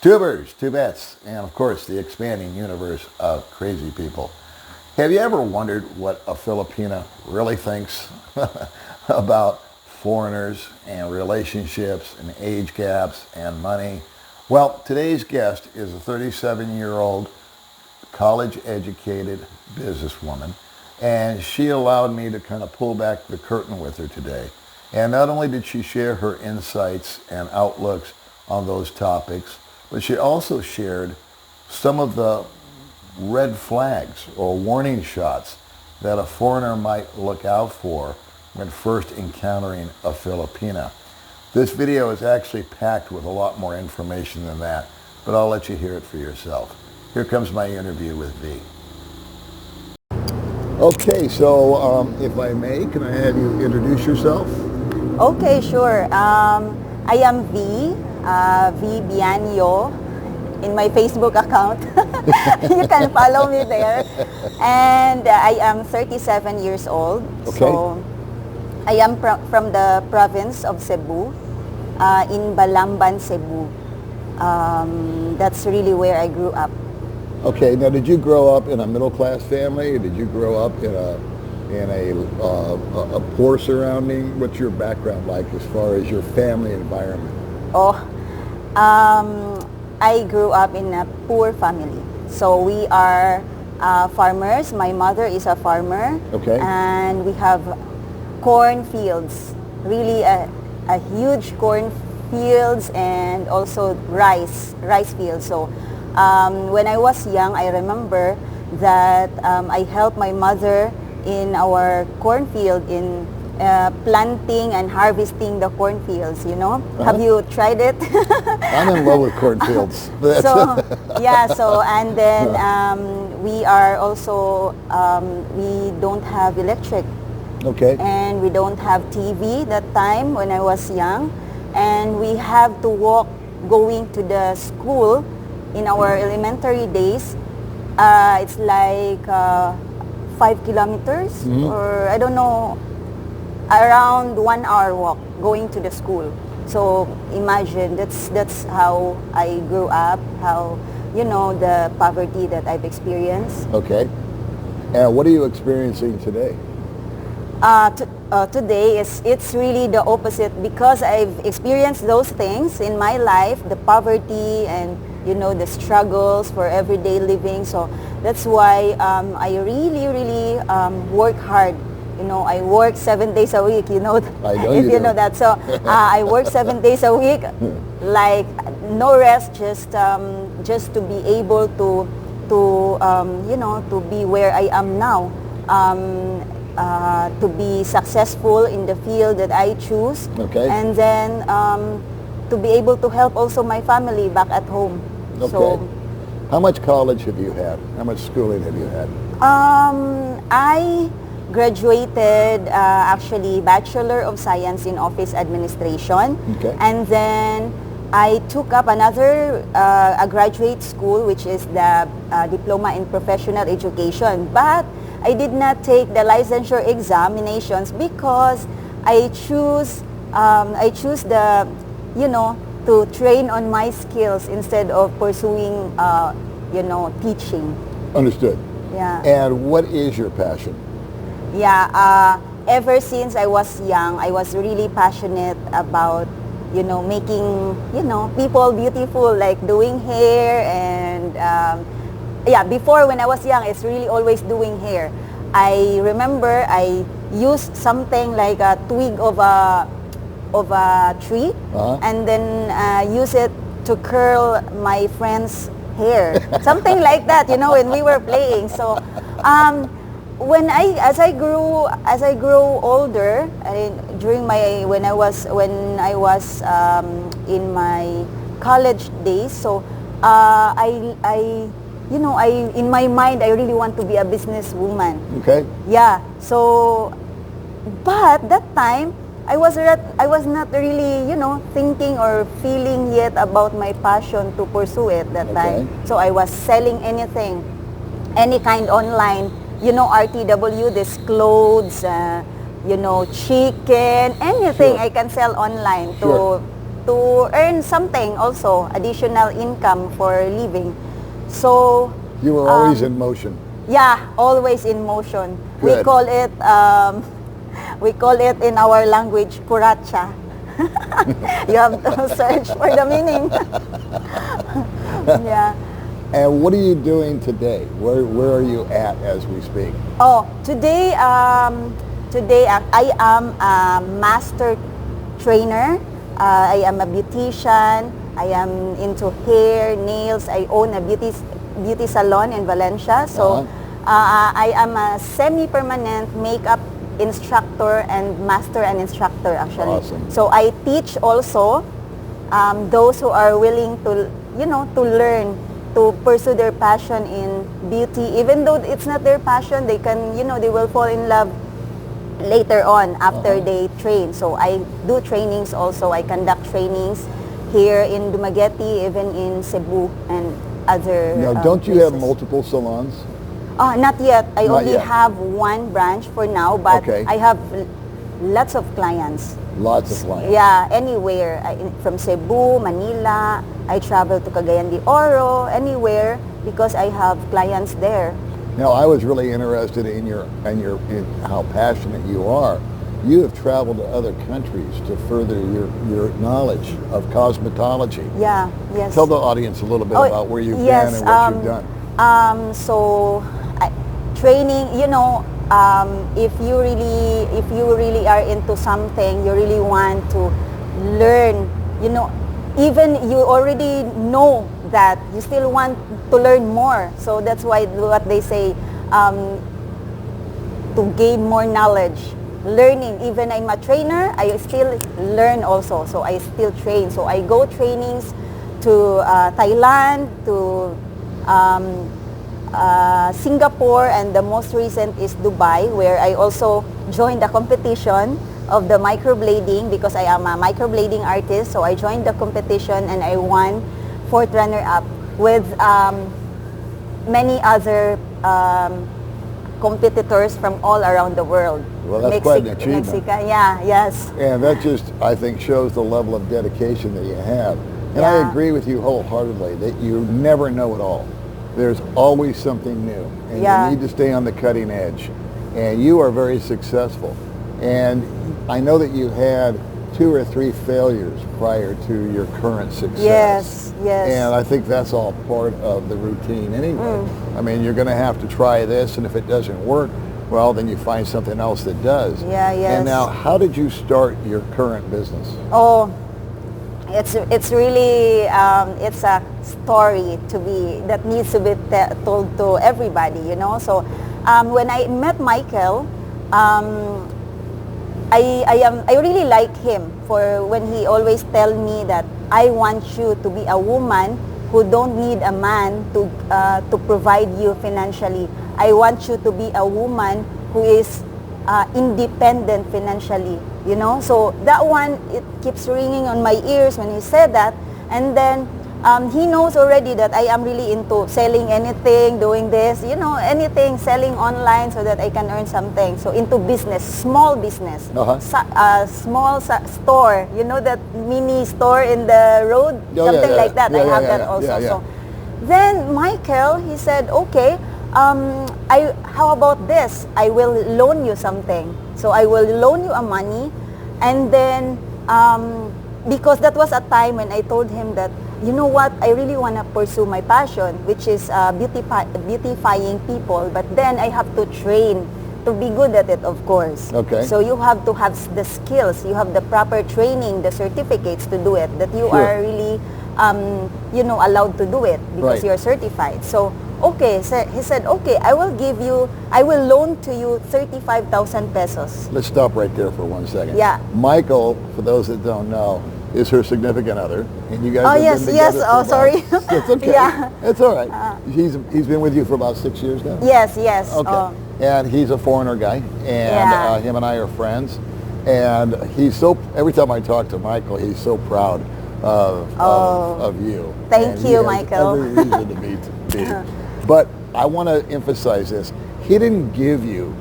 Tubers, tubettes, and of course the expanding universe of crazy people. Have you ever wondered what a Filipina really thinks about foreigners and relationships and age gaps and money? Well, today's guest is a 37-year-old college-educated businesswoman, and she allowed me to kind of pull back the curtain with her today. And not only did she share her insights and outlooks on those topics, but she also shared some of the red flags or warning shots that a foreigner might look out for when first encountering a Filipina. This video is actually packed with a lot more information than that, but I'll let you hear it for yourself. Here comes my interview with Vhie. Okay, so if I may, can I have you introduce yourself? Okay, sure. I am Vhie Biano in my Facebook account. You can follow me there. And I am 37 years old. Okay. So I am from the province of Cebu, in Balamban, Cebu. That's really where I grew up. Okay, now did you grow up in a middle-class family, or did you grow up in a poor surrounding? What's your background like as far as your family environment? Oh, I grew up in a poor family. So we are farmers. My mother is a farmer. Okay. And we have corn fields, really a huge corn fields, and also rice fields. So when I was young, I remember that I helped my mother in our cornfield in planting and harvesting the cornfields, you know. Uh-huh. Have you tried it? I'm in love with cornfields. And then we are also, we don't have electric. Okay. And we don't have TV that time when I was young. And we have to walk going to the school in our elementary days. It's like 5 kilometers, or I don't know, around 1 hour walk going to the school. So imagine, that's how I grew up, how, you know, the poverty that I've experienced. Okay. And what are you experiencing today? Today it's really the opposite, because I've experienced those things in my life, the poverty and, you know, the struggles for everyday living. So that's why I really work hard. You know, I work 7 days a week, you know, I know if you you do. know that. So I work 7 days a week, like no rest, just to be able to you know, to be where I am now, to be successful in the field that I choose. Okay. And then to be able to help also my family back at home. Okay. So, how much college have you had? How much schooling have you had? I graduated actually Bachelor of Science in Office Administration. Okay. And then I took up another a graduate school, which is the Diploma in Professional Education. But I did not take the licensure examinations because I choose the, you know, to train on my skills instead of pursuing, you know, teaching. Understood. Yeah. And what is your passion? Yeah. Ever since I was young, I was really passionate about, you know, making, you know, people beautiful, like doing hair and, yeah, before when I was young, it's really always doing hair. I remember I used something like a twig of a tree, and then use it to curl my friend's hair, something like that, you know, when we were playing. So as I grew older, when I was in my college days, so in my mind, I really want to be a businesswoman. Okay. Yeah. So, but that time, I was not really, you know, thinking or feeling yet about my passion to pursue it that time. So I was selling anything, any kind online, you know, RTW, this clothes, you know, chicken, anything I can sell online to to earn something also, additional income for living. So You were always in motion. yeah, always in motion. We Good. call it in our language kuracha. You have to search for the meaning. Yeah. And what are you doing today? Where are you at as we speak? Oh, today I am a master trainer. I am a beautician. I am into hair, nails. I own a beauty salon in Valencia. So I am a semi-permanent makeup instructor and master and instructor actually. Awesome. So I teach also those who are willing to, to learn, to pursue their passion in beauty. Even though it's not their passion, they can, they will fall in love later on after they train. So I do trainings also. I conduct trainings here in Dumaguete, even in Cebu and other Now, don't you have places. multiple salons? Not yet. I Not only yet. have one branch for now, but Okay. I have lots of clients. Lots of clients. Yeah, anywhere. From Cebu, Manila, I travel to Cagayan de Oro, anywhere, because I have clients there. Now, I was really interested in in how passionate you are. You have traveled to other countries to further your knowledge of cosmetology. Yeah, yes. Tell the audience a little bit about where you've yes, been and what you've done. Training, if you really are into something, you really want to learn, even you already know that, you still want to learn more. So that's why what they say, to gain more knowledge. Learning, even I'm a trainer, I still learn also. So I still train. So I go trainings to Thailand, to Singapore, and the most recent is Dubai, where I also joined the competition of the microblading because I am a microblading artist. So I joined the competition and I won 4th runner-up with many other competitors from all around the world. Well, that's quite an achievement. Mexico, yeah, yes. And that just, I think, shows the level of dedication that you have. And I Yeah. agree with you wholeheartedly that you never know it all. There's always something new, and Yeah. you need to stay on the cutting edge. And you are very successful. And I know that you had 2 or 3 failures prior to your current success. Yes. And I think that's all part of the routine anyway. I mean, you're going to have to try this, and if it doesn't work, well, then you find something else that does. Yeah, yes. And now, how did you start your current business? Oh, it's really it's a story that needs to be told to everybody, So when I met Michael, I really like him for when he always tell me that I want you to be a woman who don't need a man to provide you financially. I want you to be a woman who is independent financially, So that one, it keeps ringing on my ears when he said that. And then he knows already that I am really into selling anything, doing this, anything, selling online so that I can earn something. So into business, small business, small store, that mini store in the road, something like that. I have that also. So then Michael, he said, okay, how about this? I will loan you something. So I will loan you a money, and then because that was a time when I told him that, you know what, I really want to pursue my passion, which is beautifying people, but then I have to train to be good at it, of course. Okay. So you have to have the skills, you have the proper training, the certificates to do it, that you are really, allowed to do it because you're certified. So, okay, so he said, okay, I will loan to you 35,000 pesos. Let's stop right there for 1 second. Yeah. Michael, for those that don't know, is her significant other, and you guys have yes, been yes. together Oh, for sorry. It's okay. Yeah. It's all right. He's been with you for about 6 years now? Yes. Okay. And he's a foreigner guy, and him and I are friends. And every time I talk to Michael, he's so proud of you. Thank And you, he has Michael. every reason to be. But I want to emphasize this. He didn't give you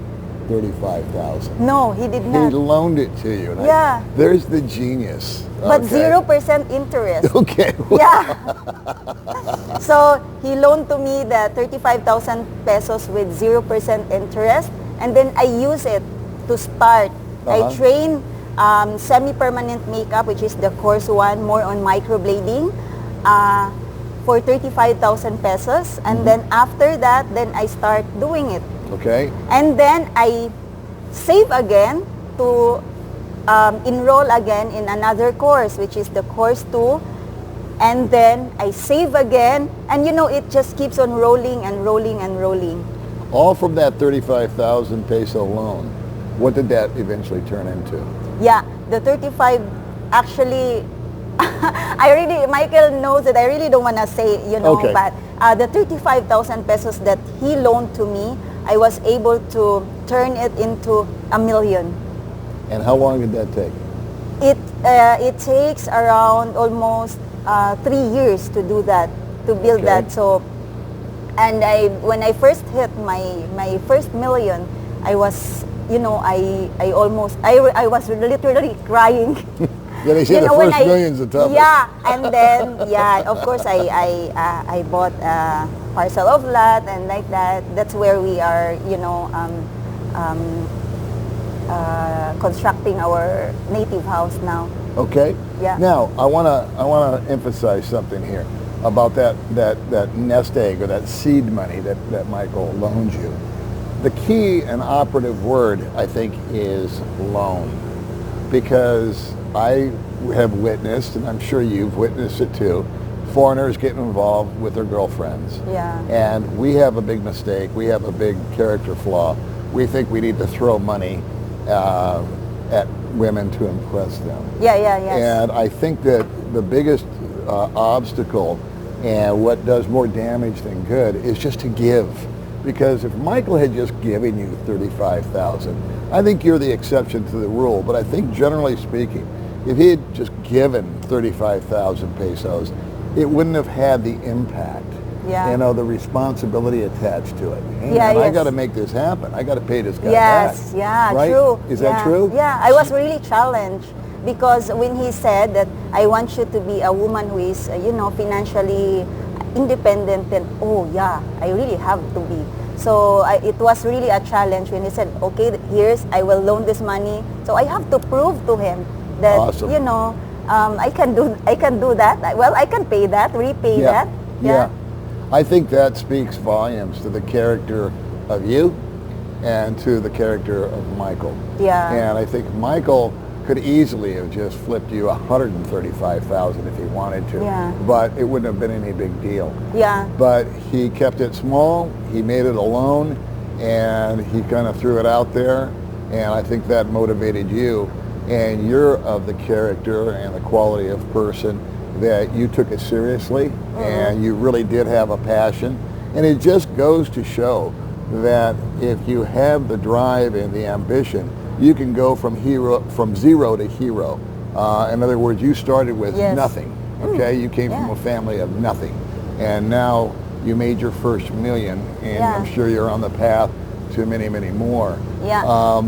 $35,000. No, he did He not. loaned it to you. And Yeah. there's the genius. But okay? 0% interest. Okay. Yeah. So he loaned to me the 35,000 pesos with 0% interest, and then I use it to start. I train semi-permanent makeup, which is the course one, more on microblading, for 35,000 pesos. And then after that, then I start doing it. Okay. And then I save again to enroll again in another course, which is the course 2. And then I save again, and you know, it just keeps on rolling and rolling and rolling. All from that 35,000 peso loan. What did that eventually turn into? Yeah, the 35, actually, Michael knows that I really don't want to say, you know, Okay. but the 35,000 pesos that he loaned to me, I was able to turn it into 1 million. And how long did that take? It takes around almost 3 years to do that, to build Okay. that. So, and when I first hit my first million, I was, you know, I was literally crying. Yeah, they say the first million's the toughest. Yeah, and then yeah, of course I bought a parcel of lot and like that. That's where we are, you know, constructing our native house now. Okay. Yeah. Now I wanna emphasize something here about that nest egg or that seed money that Michael loaned you. The key and operative word, I think, is loan, because I have witnessed, and I'm sure you've witnessed it too, foreigners getting involved with their girlfriends. Yeah. And we have a big mistake. We have a big character flaw. We think we need to throw money at women to impress them. Yeah, yes. And I think that the biggest obstacle and what does more damage than good is just to give. Because if Michael had just given you 35,000, I think you're the exception to the rule. But I think generally speaking, if he had just given 35,000 pesos, it wouldn't have had the impact. Yeah. You know, the responsibility attached to it. Hey, Yeah, man, I yes. got to make this happen. I got to pay this guy Yes, back. yeah, Right? true. Is Yeah. that true? Yeah, I was really challenged because when he said that I want you to be a woman who is, you know, financially independent, then oh yeah, I really have to be. So it was really a challenge when he said, okay, I will loan this money. So I have to prove to him that, Awesome. you know, I can do that. Well, I can pay that, repay that. Yeah. I think that speaks volumes to the character of you and to the character of Michael. Yeah. And I think Michael could easily have just flipped you 135,000 if he wanted to. Yeah. But it wouldn't have been any big deal. Yeah. But he kept it small, he made it a loan, and he kind of threw it out there, and I think that motivated you. And you're of the character and the quality of person that you took it seriously, and you really did have a passion. And it just goes to show that if you have the drive and the ambition, you can go from zero to hero. In other words, you started with Yes. nothing. Okay, you came from Yeah. a family of nothing, and now you made your first million, and Yeah. I'm sure you're on the path to many, many more. Yeah.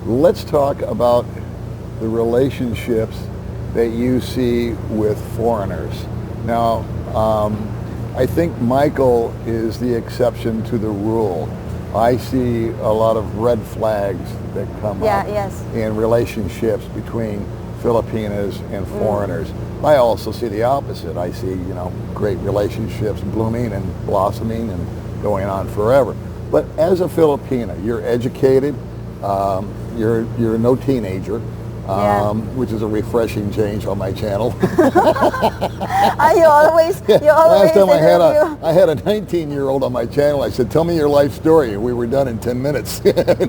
Let's talk about the relationships that you see with foreigners. Now, I think Michael is the exception to the rule. I see a lot of red flags that come up Yes. in relationships between Filipinas and foreigners. I also see the opposite. I see, you know, great relationships blooming and blossoming and going on forever. But as a Filipina, you're educated, you're no teenager, which is a refreshing change on my channel. You always Last time interview. I had a 19-year-old on my channel. I said, "Tell me your life story," and we were done in 10 minutes.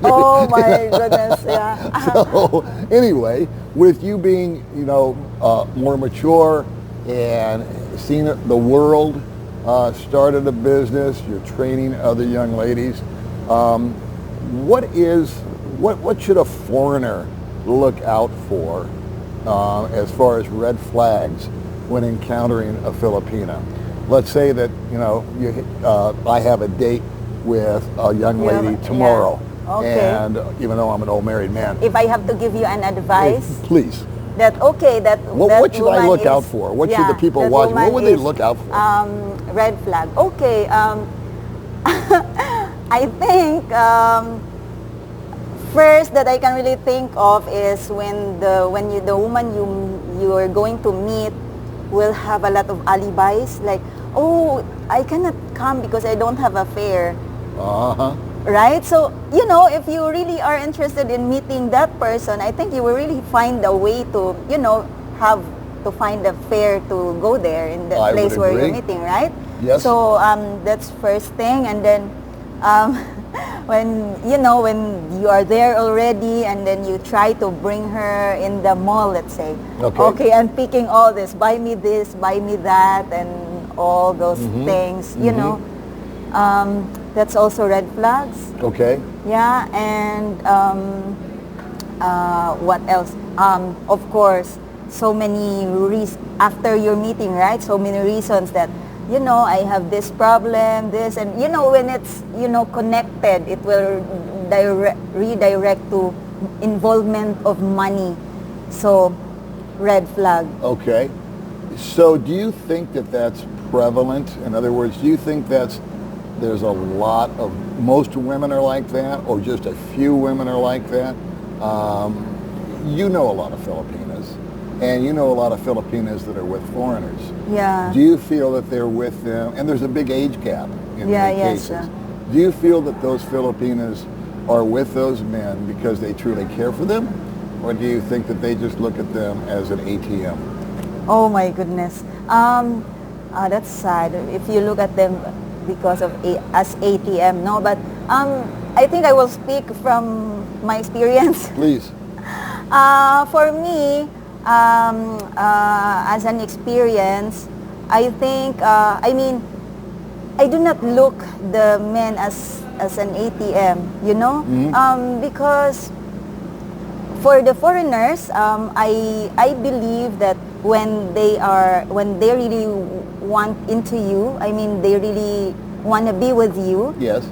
Oh my goodness, yeah. So anyway, with you being, you know, more mature and seeing the world, started a business, you're training other young ladies. What should a foreigner look out for as far as red flags when encountering a Filipina? Let's say that, you know, I have a date with a young lady tomorrow, Okay. And even though I'm an old married man, If I have to give you an advice, please. that okay, that What should I woman look out is- for? What should the yeah, people that watching? What woman would they is, look out for? Red flag. Okay. I think first that I can really think of is when the woman you are going to meet will have a lot of alibis, like, oh, I cannot come because I don't have a fare. Uh-huh. Right? So, you know, if you really are interested in meeting that person, I think you will really find a way to, you know, have to find a fare to go there in the I would place where you're agree. meeting, right? Yes. So, that's first thing. And then, um, when, you know, when you are there already and then you try to bring her in the mall, let's say. Okay. I'm picking all this, buy me that, and all those things, you know. That's also red flags. Okay. Yeah, and what else? Of course, so many after your meeting, right? So many reasons that, you know, I have this problem, this, and you know, when it's, you know, connected, it will redirect to involvement of money. So, red flag. Okay. So do you think that that's prevalent? In other words, do you think there's a lot of, most women are like that, or just a few women are like that? You know a lot of Filipinas, and you know a lot of Filipinas that are with foreigners. Yeah. Do you feel that they're with them, and there's a big age gap in many yes, cases. Do you feel that those Filipinas are with those men because they truly care for them? Or do you think that they just look at them as an ATM? Oh my goodness. That's sad if you look at them because of as ATM. No, but I think I will speak from my experience. Please. For me, as an experience, I think, I mean, I do not look the men as an ATM, you know, because for the foreigners, I believe that when they really want into you, I mean, they really want to be with you. Yes.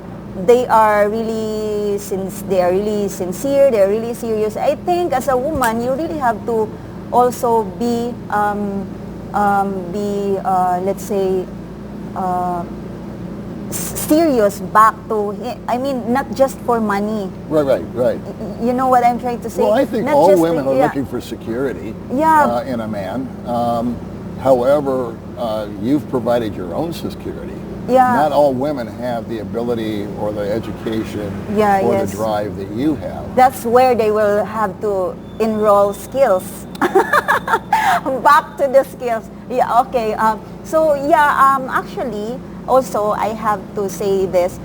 They are really sincere, they're really serious. I think as a woman, you really have to also be let's say, serious back to him. I mean, not just for money. Right. You know what I'm trying to say? Well, I think Not all just women are yeah. looking for security Yeah. in a man. However, you've provided your own security. Yeah. Not all women have the ability or the education Yeah, or yes. the drive that you have. That's where they will have to enroll skills. Back to the skills. Yeah, okay. So yeah, actually, also I have to say this.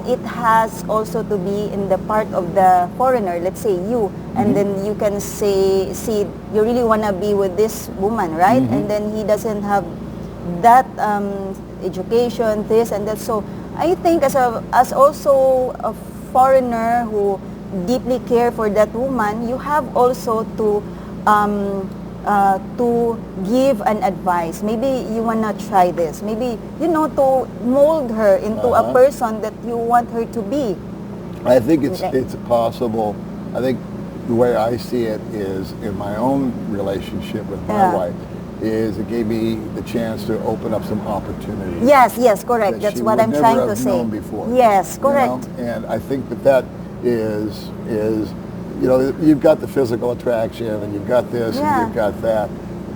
It has also to be in the part of the foreigner, let's say you, and then you can see you really want to be with this woman, right? And then he doesn't have that education, this and that. So I think as also a foreigner who deeply care for that woman, you have also to give an advice. Maybe you wanna try this. Maybe, you know, to mold her into a person that you want her to be. I think it's possible. I think the way I see it is in my own relationship with my wife is it gave me the chance to open up some opportunities. Yes, correct. That That's she what would I'm never trying have to say. known before, Yes, you know? correct. And I think that is you know, you've got the physical attraction and you've got this and you've got that,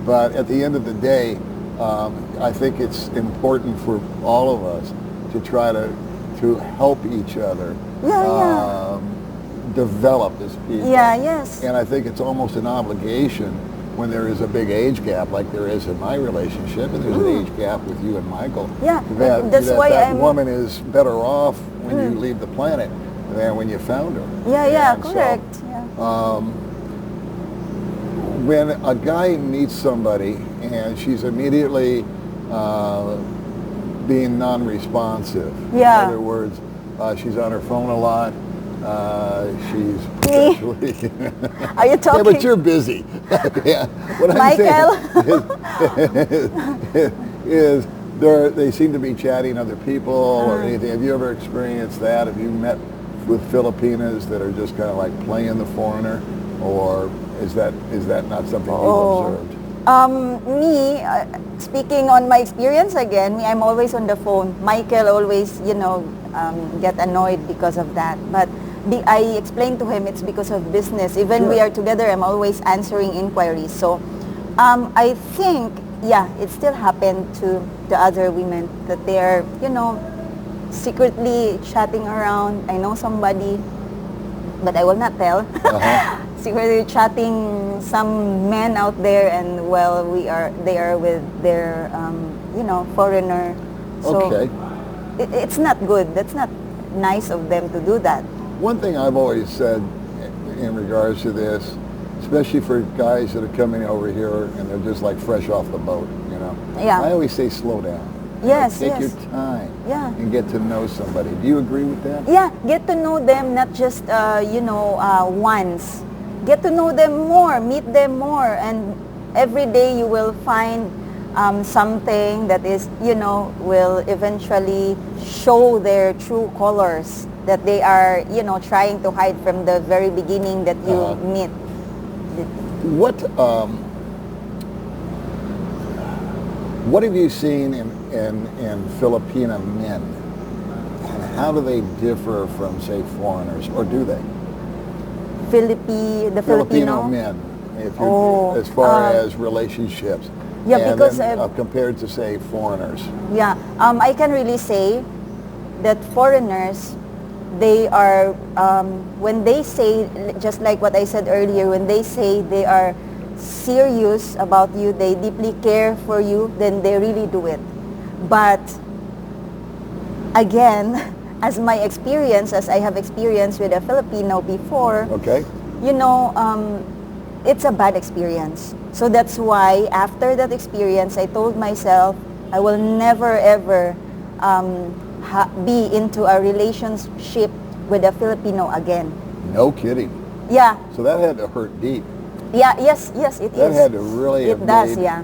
but at the end of the day, I think it's important for all of us to try to help each other develop as people. Yeah, yes. And I think it's almost an obligation when there is a big age gap like there is in my relationship, and there's an age gap with you and Michael. Yeah, that's why that I'm woman is better off when you leave the planet than when you found her. Yeah, And correct. So, when a guy meets somebody and she's immediately being non-responsive, in other words, she's on her phone a lot, she's potentially... Are you talking? Yeah, but you're busy. Yeah. What Michael? I'm saying is they seem to be chatting other people or anything. Have you ever experienced that? Have you met with Filipinas that are just kind of like playing the foreigner, or is that not something you've observed? Me, speaking on my experience again, I'm always on the phone. Michael always, get annoyed because of that. But I explained to him it's because of business. Even Sure. we are together, I'm always answering inquiries. So I think, yeah, it still happened to the other women that they are, secretly chatting around. I know somebody, but I will not tell. Uh-huh. Secretly chatting some men out there, and well, they are with their foreigner. So Okay. it's not good. That's not nice of them to do that. One thing I've always said in regards to this, especially for guys that are coming over here and they're just like fresh off the boat, Yeah. I always say slow down. Yes, Take yes. your time Yeah. and get to know somebody. Do you agree with that? Yeah, get to know them, not just once. Get to know them more, meet them more, and every day you will find something that is, will eventually show their true colors that they are, trying to hide from the very beginning that you meet. What have you seen in Filipina men, and how do they differ from, say, foreigners, or do they? The Filipino Filipino men, as far as relationships. Yeah, and because then, compared to, say, foreigners. Yeah, I can really say that foreigners, they are, when they say, just like what I said earlier, when they say they are serious about you, they deeply care for you, then they really do it. But again, as my experience, as I have experienced with a Filipino before, Okay. It's a bad experience. So that's why after that experience, I told myself I will never ever be into a relationship with a Filipino again. No kidding. Yeah. So that had to hurt deep. Yeah. Yes. Yes. It That is. had to really It have does. made, Yeah.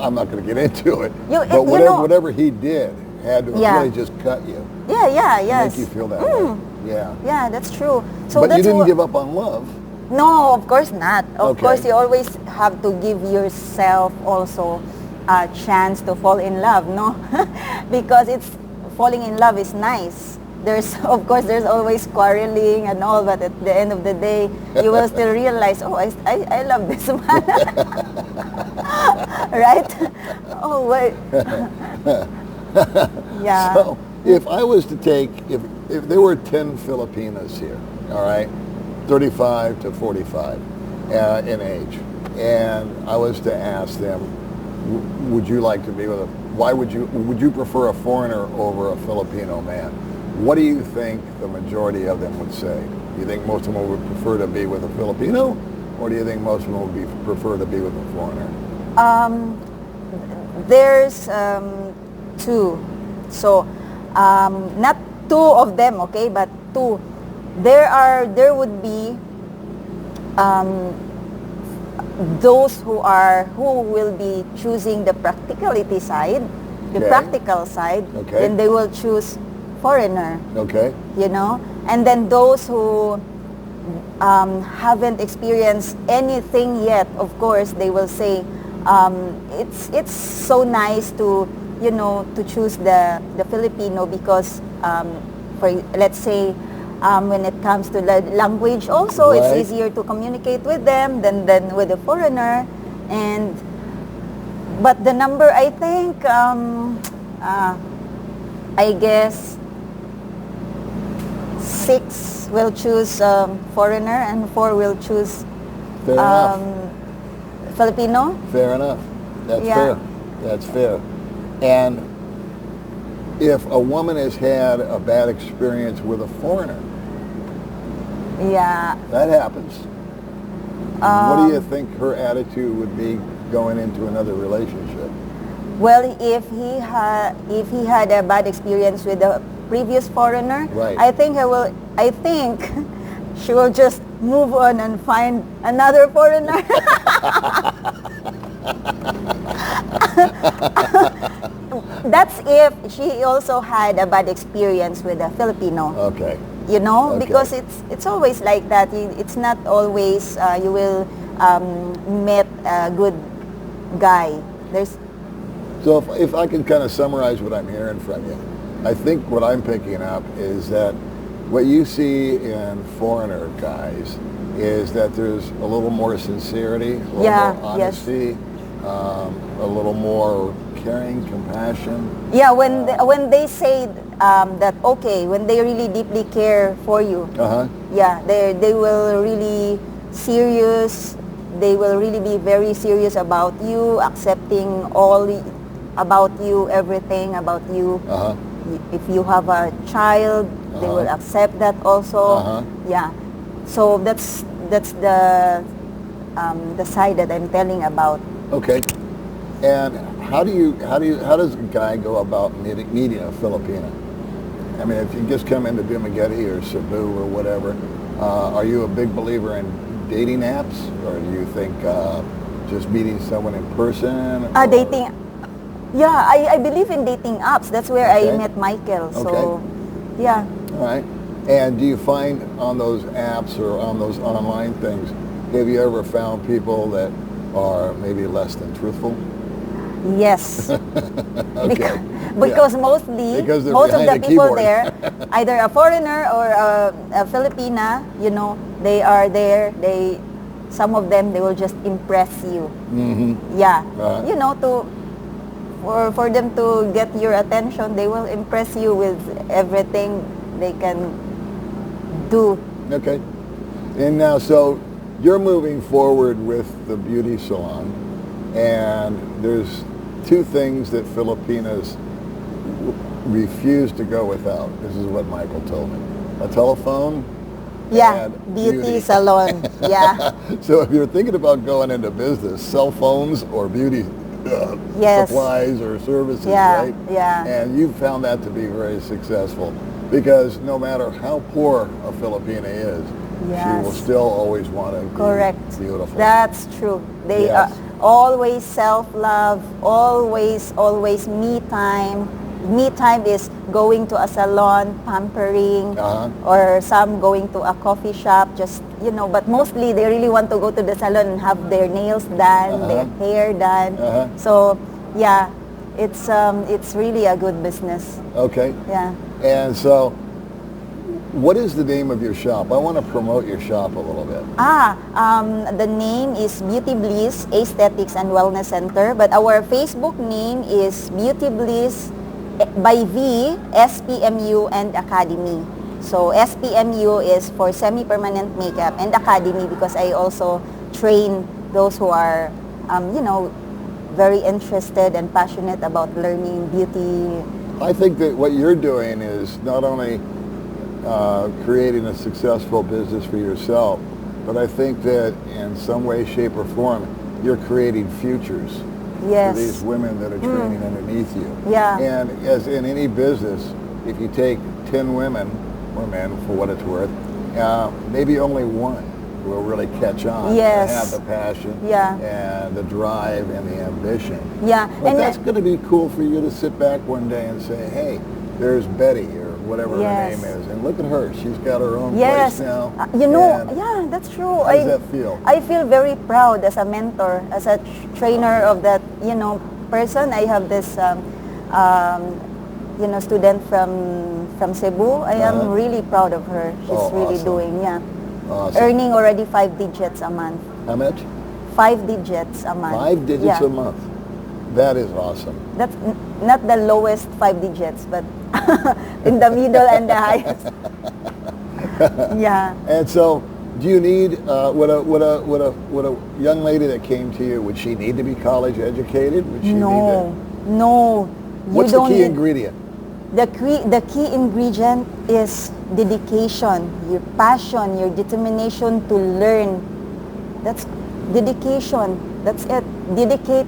I'm not going to get into it, You- but you know- whatever he did had to Yeah. really just cut you, Yeah. Yeah. Yes. make you feel that way. Yeah. Yeah. That's true. So But that's you didn't what, give up on love. No, of course not. Of Okay. course, you always have to give yourself also a chance to fall in love, no? Because falling in love is nice. Of course, there's always quarreling and all, but at the end of the day, you will still realize, oh, I love this man. Right? Oh, wait. Yeah. So if I was to take, if there were 10 Filipinas here, all right, 35 to 45 in age, and I was to ask them, would you like to be with would you prefer a foreigner over a Filipino man? What do you think the majority of them would say? Do you think most of them would prefer to be with a Filipino, or do you think most of them would prefer to be with a foreigner? There's two. So, not two of them, okay, but two. There would be those who will be choosing the practicality side, the Okay. practical side. Okay. Then they will choose foreigner. Okay. And then those who haven't experienced anything yet, of course, they will say it's so nice to choose the Filipino because for let's say when it comes to the language also, Right. it's easier to communicate with them than with a foreigner. But the number, I think, I guess 6 will choose foreigner and 4 will choose Fair enough. Filipino. Fair enough. That's Yeah. fair. That's fair. And if a woman has had a bad experience with a foreigner, Yeah. that happens. What do you think her attitude would be going into another relationship? Well, if he had a bad experience with the previous foreigner, Right. I think she will just move on and find another foreigner. That's if she also had a bad experience with a Filipino. Okay. You know, Okay. because it's always like that. It's not always you will meet a good guy. There's So if I can kind of summarize what I'm hearing from you, I think what I'm picking up is that what you see in foreigner guys is that there's a little more sincerity, a little Yeah, more yes. honesty, a little more caring, compassion. Yeah, when they say that okay, when they really deeply care for you, Uh-huh. yeah, they will really serious. They will really be very serious about you, accepting about you, everything about you. Uh-huh. If you have a child, they will accept that also. Uh-huh. Yeah, so that's the side that I'm telling about. Okay. And how does a guy go about meeting a Filipina? I mean, if you just come into Dumaguete or Cebu or whatever, are you a big believer in dating apps, or do you think just meeting someone in person? Or... Dating. Yeah, I believe in dating apps. That's where Okay. I met Michael. So, Okay. yeah. All right. And do you find on those apps or on those online things, have you ever found people that are maybe less than truthful? Yes. Okay. Because mostly, Because they're most of behind the a people keyboard. there, either a foreigner or a Filipina, you know, they are there. Some of them, they will just impress you. Mm-hmm. Yeah. Uh-huh. You know, for them to get your attention, they will impress you with everything they can do. Okay. And now, so you're moving forward with the beauty salon, and there's two things that Filipinas refuse to go without. This is what Michael told me. A telephone. Yeah, And beauty salon. Yeah. So if you're thinking about going into business, cell phones or beauty Yes. supplies or services, Yeah, right? yeah. And you've found that to be very successful, because no matter how poor a Filipina is, she will Yes. still always want to be Correct. beautiful. That's true. They Yes. always self-love, always me time. Me time is going to a salon, pampering, Uh-huh. or some going to a coffee shop, just, you know, but mostly they really want to go to the salon and have their nails done, their hair done. Uh-huh. So, yeah, it's really a good business. Okay. Yeah. And so, what is the name of your shop? I want to promote your shop a little bit. The name is Beauty Bliss Aesthetics and Wellness Center, but our Facebook name is Beauty Bliss by Vhie, SPMU, and Academy. So SPMU is for semi-permanent makeup, and Academy because I also train those who are, you know, very interested and passionate about learning beauty. I think that what you're doing is not only creating a successful business for yourself, but I think that in some way, shape, or form, you're creating futures Yes. for these women that are training underneath you. Yeah. And as in any business, if you take 10 women, or men for what it's worth, maybe only one will really catch on Yes. and have the passion Yeah. and the drive and the ambition. Yeah. But And that's going to be cool for you to sit back one day and say, hey, there's Betty or whatever her Yes. name is, and look at her. She's got her own Yes. place now. You know, And yeah, that's true. how does that feel? I feel very proud as a mentor, as a trainer of that, you know, person. I have this, you know, student from Cebu. I am really proud of her. She's Oh, really awesome. doing, yeah. Awesome. Earning already 5 digits a month. How much? 5 digits a month. 5 digits Yeah. a month. That is awesome. That's not the lowest 5 digits, but in the middle and the highest. Yeah. And so, do you need would a young lady that came to you, would she need to be college educated? Would she No, need no. to, what's the key ingredient? The key ingredient is dedication, your passion, your determination to learn. That's dedication. That's it. Dedicate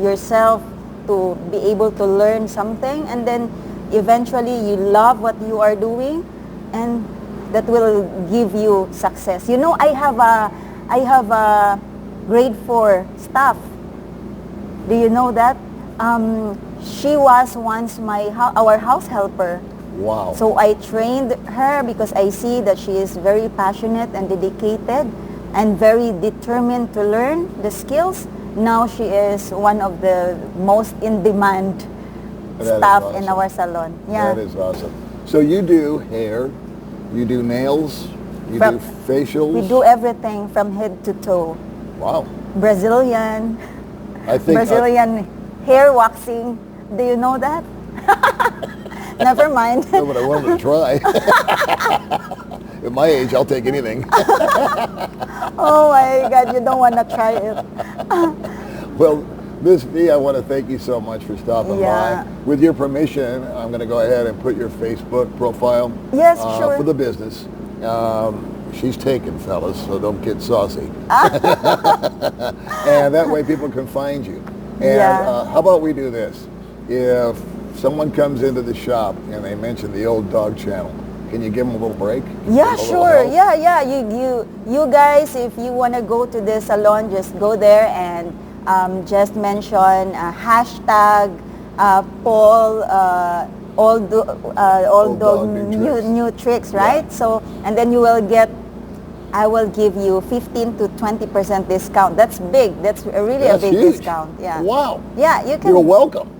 yourself to be able to learn something, and then eventually you love what you are doing, and that will give you success. You know, I have a grade 4 staff. Do you know that? She was once our house helper. Wow. So I trained her because I see that she is very passionate and dedicated and very determined to learn the skills. Now she is one of the most in-demand staff in awesome. our salon. Yeah. That is awesome. So you do hair, you do nails, you do facials? We do everything from head to toe. Wow. Brazilian, I think Brazilian hair waxing. Do you know that? Never mind. No, but I wanted to try. At my age, I'll take anything. Oh my God, you don't want to try it. Well, Miss Vhie, I want to thank you so much for stopping Yeah. by. With your permission, I'm going to go ahead and put your Facebook profile Yes, sure. for the business. She's taken, fellas, so don't get saucy. And that way people can find you. And how about we do this? If someone comes into the shop and they mention the Old Dog Channel, can you give them a little break? Yeah, sure. Yeah. You guys, if you want to go to the salon, just go there and just mention hashtag Paul old dog new tricks, right? Yeah. So, and then you will get, I will give you 15 to 20% discount. That's big. That's really a big huge. discount. Yeah. Wow. Yeah, you can. You're welcome.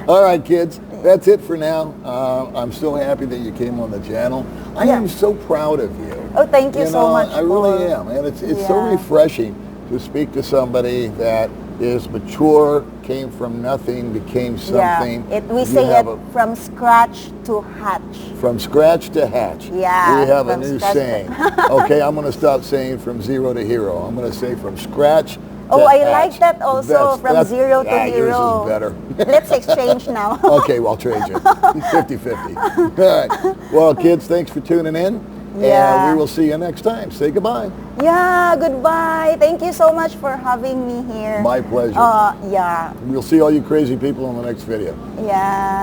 All right, kids. That's it for now. I'm so happy that you came on the channel. I am so proud of you. Oh, thank you so much. I really am. And it's so refreshing to speak to somebody that is mature, came from nothing, became something. Yeah, we say it from scratch to hatch. From scratch to hatch. Yeah. We have a new saying. Okay, I'm going to stop saying from zero to hero. I'm going to say from scratch to I hatch. like that also, from zero to hero. Yours is better. Let's exchange now. Okay, well, I'll trade you. 50-50. All right. Well, kids, thanks for tuning in. Yeah. And we will see you next time. Say goodbye. Yeah, goodbye. Thank you so much for having me here. My pleasure. Yeah. We'll see all you crazy people in the next video. Yeah.